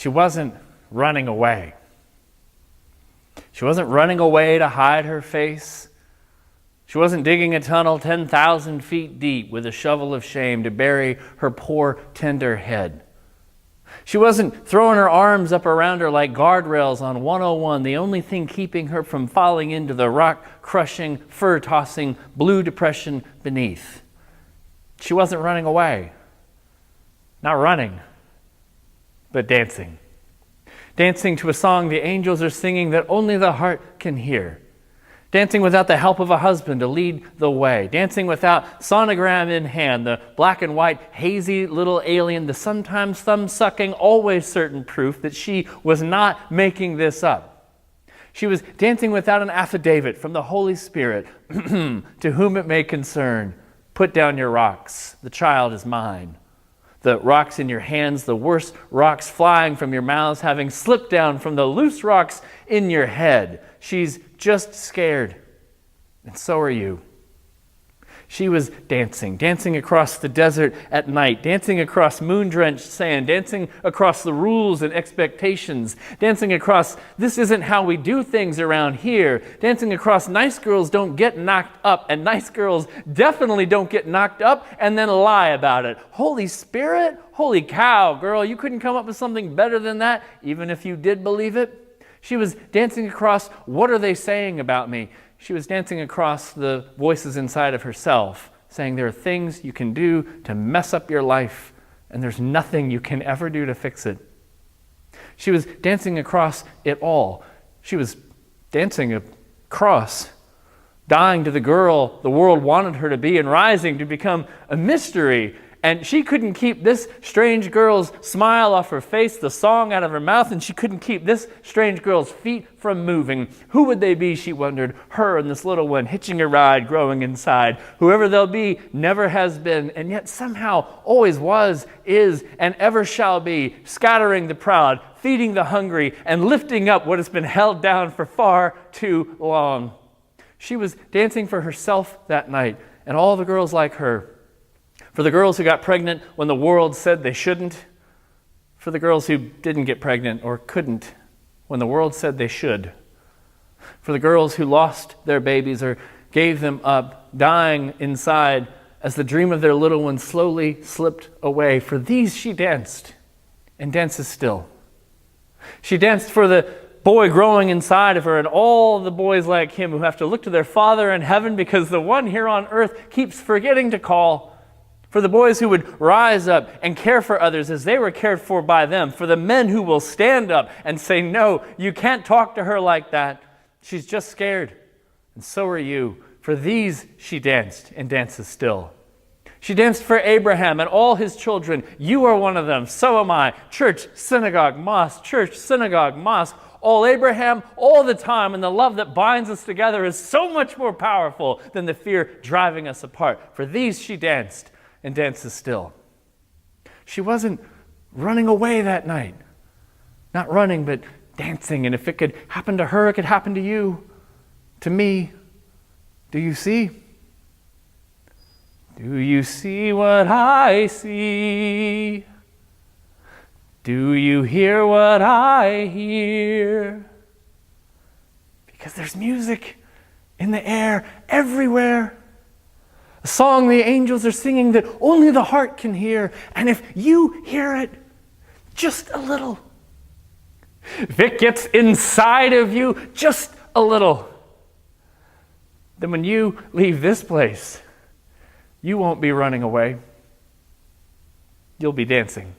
She wasn't running away. She wasn't running away to hide her face. She wasn't digging a tunnel 10,000 feet deep with a shovel of shame to bury her poor, tender head. She wasn't throwing her arms up around her like guardrails on 101, the only thing keeping her from falling into the rock-crushing, fur-tossing, blue depression beneath. She wasn't running away. Not running, but dancing. Dancing to a song the angels are singing that only the heart can hear. Dancing without the help of a husband to lead the way. Dancing without sonogram in hand, the black and white, hazy little alien, the sometimes thumb-sucking, always certain proof that she was not making this up. She was dancing without an affidavit from the Holy Spirit, to whom it may concern. Put down your rocks, the child is mine. The rocks in your hands, the worst rocks flying from your mouths, having slipped down from the loose rocks in your head. She's just scared, and so are you. She was dancing across the desert at night, dancing across moon-drenched sand, dancing across the rules and expectations, dancing across this isn't how we do things around here, dancing across nice girls don't get knocked up, and nice girls definitely don't get knocked up and then lie about it. Holy Spirit? Holy cow, girl, you couldn't come up with something better than that, even if you did believe it? She was dancing across, what are they saying about me? She was dancing across the voices inside of herself, saying there are things you can do to mess up your life, and there's nothing you can ever do to fix it. She was dancing across it all. She was dancing across, dying to the girl the world wanted her to be and rising to become a mystery. And she couldn't keep this strange girl's smile off her face, the song out of her mouth, and she couldn't keep this strange girl's feet from moving. Who would they be, she wondered, her and this little one hitching a ride, growing inside. Whoever they'll be never has been, and yet somehow always was, is, and ever shall be, scattering the proud, feeding the hungry, and lifting up what has been held down for far too long. She was dancing for herself that night, and all the girls like her. For the girls who got pregnant when the world said they shouldn't. For the girls who didn't get pregnant or couldn't when the world said they should. For the girls who lost their babies or gave them up, dying inside as the dream of their little one slowly slipped away. For these she danced, and dances still. She danced for the boy growing inside of her and all the boys like him who have to look to their Father in heaven because the one here on earth keeps forgetting to call. For the boys who would rise up and care for others as they were cared for by them. For the men who will stand up and say, no, you can't talk to her like that. She's just scared. And so are you. For these she danced and dances still. She danced for Abraham and all his children. You are one of them. So am I. Church, synagogue, mosque. Church, synagogue, mosque. All Abraham, all the time. And the love that binds us together is so much more powerful than the fear driving us apart. For these she danced and dances still. She wasn't running away that night. Not running, but dancing. And if it could happen to her, it could happen to you, to me. Do you see? Do you see what I see? Do you hear what I hear? Because there's music in the air everywhere. A song the angels are singing that only the heart can hear. And if you hear it just a little, if it gets inside of you just a little, then when you leave this place, you won't be running away. You'll be dancing.